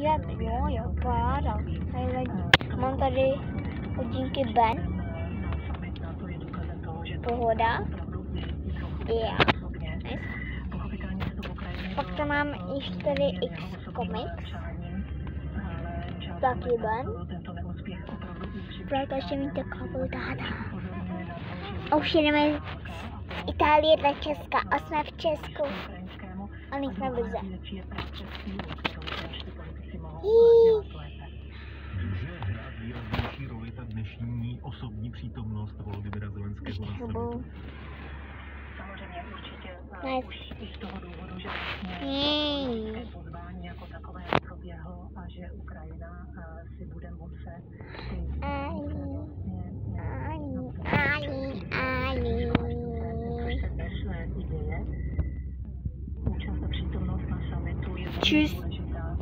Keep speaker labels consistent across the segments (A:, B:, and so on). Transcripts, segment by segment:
A: Jo, paráda. Mám tady hodinky Ben. Pohoda. Yeah. Nice. Pak tam mám ještě tady X Comics. Taky Ben. Protože mi to kabeltáda. A už jdeme z Itálie do Česka. A jsme v Česku. A nejsme brzy.
B: Může hrát výraznější roli ta dnešní osobní přítomnost Volodymyra Zelenského na summitu?
C: Samozřejmě určitě
A: Nice.
C: i z toho důvodu, že vlastně pozvání jako takové proběhlo a že Ukrajina si bude muset účast a přítomnost na summitu je
A: Tschüss.
C: důležitá.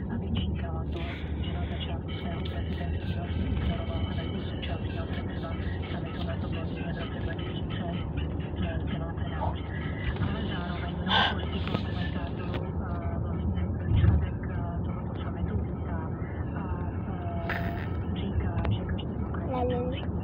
C: A vyčítala to, že na začátku svého prezidentství vlastně ignorovala a nebyla součástí třeba summitu na to v roce 2019. Ale zároveň mnoho politiků a komentátorů vlastně výsledek tohoto summitu vítá a říká, že každý Ukrajinec